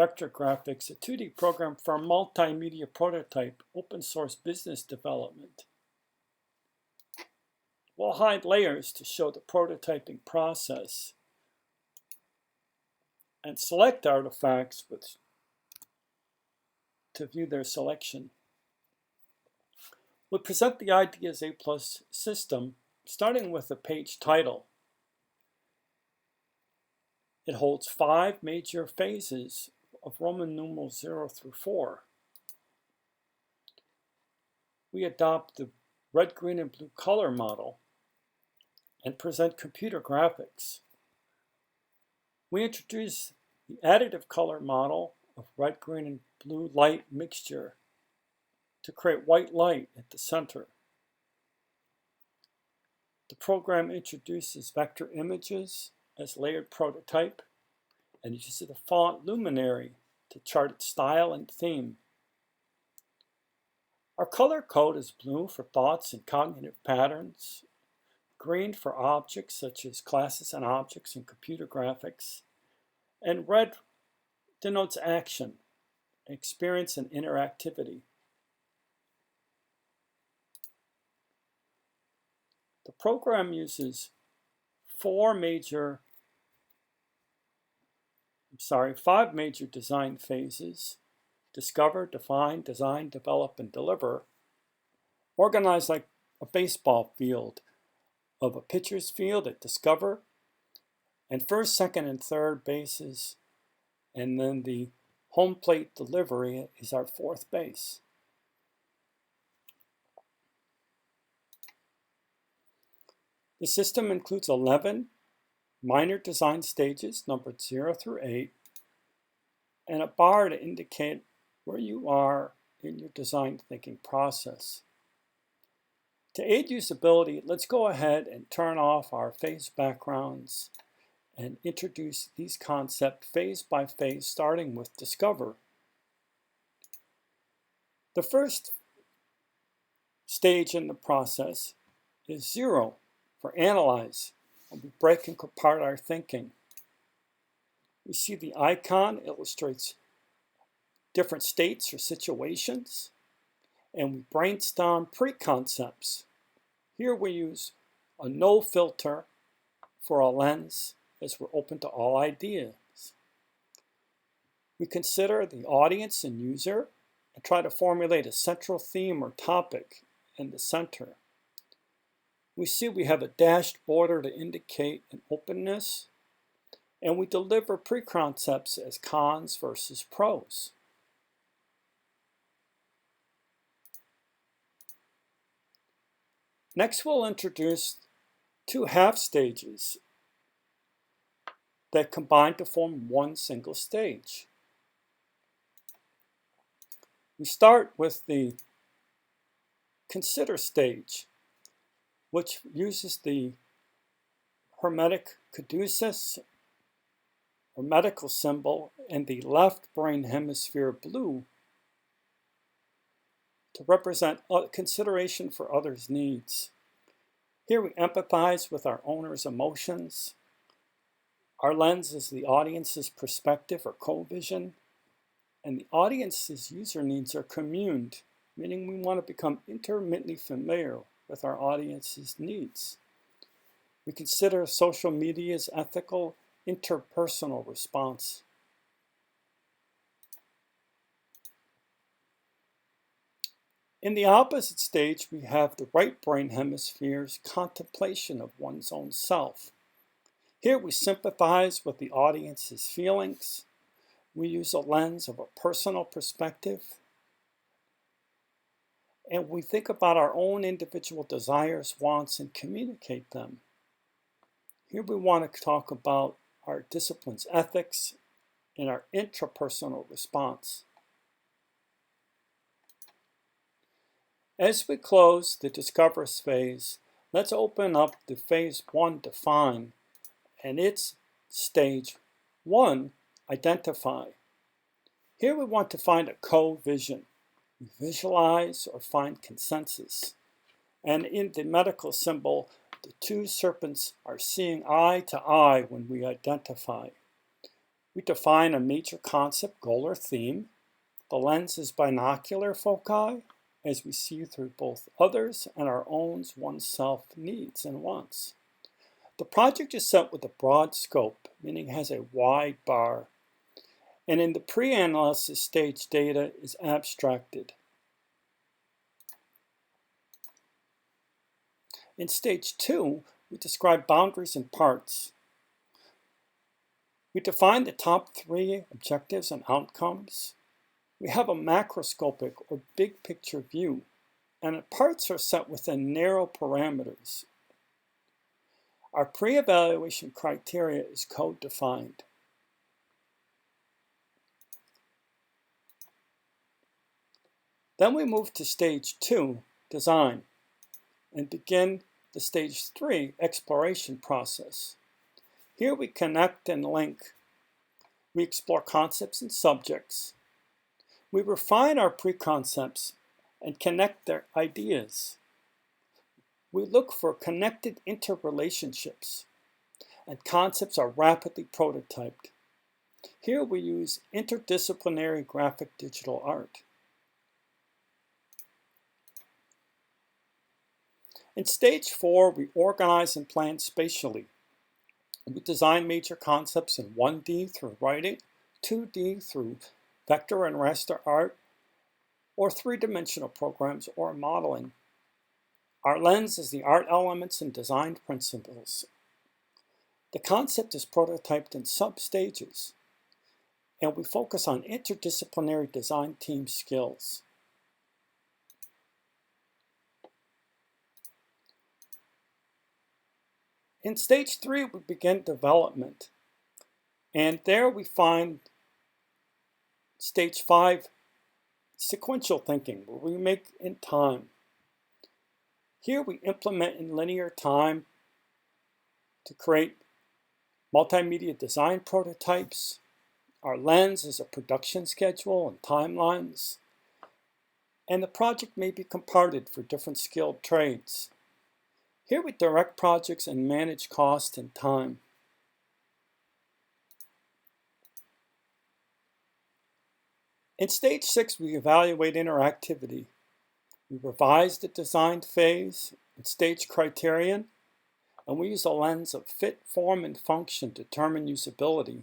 Vector Graphics, a 2D program for multimedia prototype, open source business development. We'll hide layers to show the prototyping process and select artifacts to view their selection. We'll present the Ideas A+ system starting with the page title. It holds 5 major phases of Roman numerals 0 through 4. We adopt the red, green, and blue color model and present computer graphics. We introduce the additive color model of red, green, and blue light mixture to create white light at the center. The program introduces vector images as layered prototype and uses the font Luminary to chart its style and theme. Our color code is blue for thoughts and cognitive patterns, green for objects such as classes and objects in computer graphics, and red denotes action, experience, and interactivity. The program uses 5 major design phases: discover, define, design, develop, and deliver, organized like a baseball field of a pitcher's field at discover, and first, second, and third bases, and then the home plate delivery is our 4th base. The system includes 11 minor design stages, numbered 0 through 8, and a bar to indicate where you are in your design thinking process. To aid usability, let's go ahead and turn off our phase backgrounds and introduce these concepts phase by phase, starting with discover. The first stage in the process is 0 for analyze, and we break and apart our thinking. We see the icon illustrates different states or situations, and we brainstorm pre-concepts. Here we use a no filter for a lens as we're open to all ideas. We consider the audience and user and try to formulate a central theme or topic in the center. We see we have a dashed border to indicate an openness, and we deliver pre-concepts as cons versus pros. Next, we'll introduce 2 half stages that combine to form one single stage. We start with the consider stage, which uses the hermetic caduceus or medical symbol and the left brain hemisphere blue to represent consideration for others' needs. Here we empathize with our owner's emotions. Our lens is the audience's perspective or co-vision, and the audience's user needs are communed, meaning we want to become intermittently familiar with our audience's needs. We consider social media's ethical interpersonal response. In the opposite stage, we have the right brain hemisphere's contemplation of one's own self. Here we sympathize with the audience's feelings. We use a lens of a personal perspective, and we think about our own individual desires, wants, and communicate them. Here we want to talk about our discipline's ethics and our intrapersonal response. As we close the discover phase, let's open up the phase 1 define, and it's stage 1 identify. Here we want to find a co-vision. We visualize or find consensus. And in the medical symbol, the 2 serpents are seeing eye to eye when we identify. We define a major concept, goal, or theme. The lens is binocular foci, as we see through both others and our own oneself needs and wants. The project is set with a broad scope, meaning it has a wide bar. And in the pre-analysis stage, data is abstracted. In stage 2, we describe boundaries and parts. We define the top 3 objectives and outcomes. We have a macroscopic or big picture view, and the parts are set within narrow parameters. Our pre-evaluation criteria is code-defined. Then we move to stage 2, design, and begin the stage 3 exploration process. Here we connect and link. We explore concepts and subjects. We refine our preconcepts and connect their ideas. We look for connected interrelationships, and concepts are rapidly prototyped. Here we use interdisciplinary graphic digital art. In stage 4, we organize and plan spatially. We design major concepts in 1D through writing, 2D through vector and raster art, or 3-dimensional programs or modeling. Our lens is the art elements and design principles. The concept is prototyped in sub-stages, and we focus on interdisciplinary design team skills. In stage 3, we begin development, and there we find stage 5, sequential thinking, where we make in time. Here we implement in linear time to create multimedia design prototypes. Our lens is a production schedule and timelines, and the project may be comparted for different skilled trades. Here we direct projects and manage cost and time. In stage 6, we evaluate interactivity. We revise the design phase and stage criterion, and we use a lens of fit, form, and function to determine usability.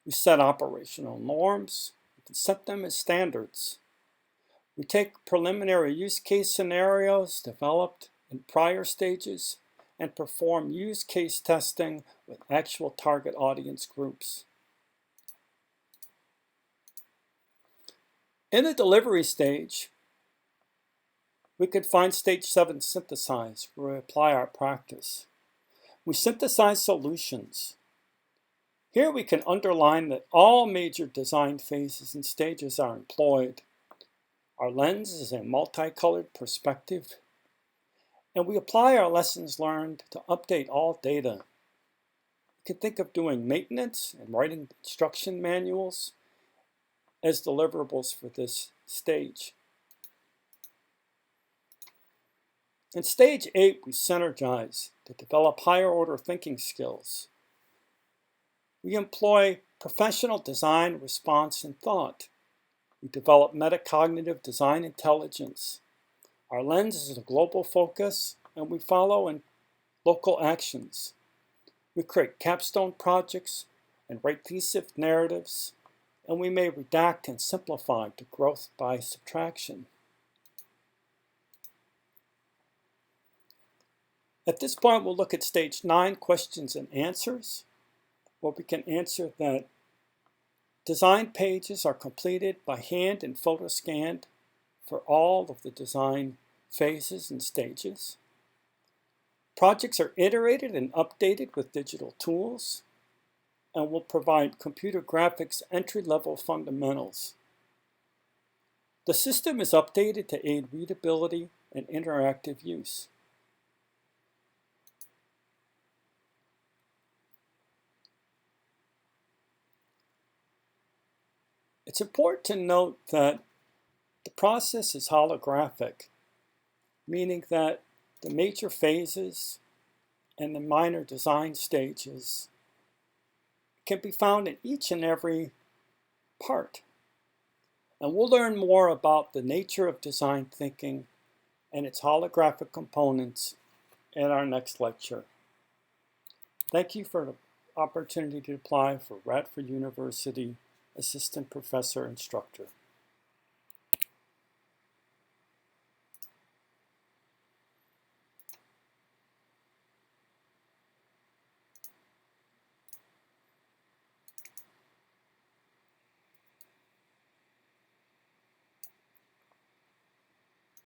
We set operational norms, we can set them as standards. We take preliminary use case scenarios developed in prior stages and perform use case testing with actual target audience groups. In the delivery stage, we could find stage 7, synthesize, where we apply our practice. We synthesize solutions. Here we can underline that all major design phases and stages are employed. Our lens is a multicolored perspective, and we apply our lessons learned to update all data. You can think of doing maintenance and writing instruction manuals as deliverables for this stage. In stage 8, we synergize to develop higher order thinking skills. We employ professional design, response, and thought. We develop metacognitive design intelligence. Our lens is a global focus, and we follow in local actions. We create capstone projects and write thesis narratives, and we may redact and simplify to growth by subtraction. At this point, we'll look at stage 9, questions and answers, where we can answer that design pages are completed by hand and photo scanned for all of the design phases and stages. Projects are iterated and updated with digital tools, and will provide computer graphics entry-level fundamentals. The system is updated to aid readability and interactive use. It's important to note that the process is holographic, meaning that the major phases and the minor design stages can be found in each and every part. And we'll learn more about the nature of design thinking and its holographic components in our next lecture. Thank you for the opportunity to apply for Radford University Assistant Professor Instructor.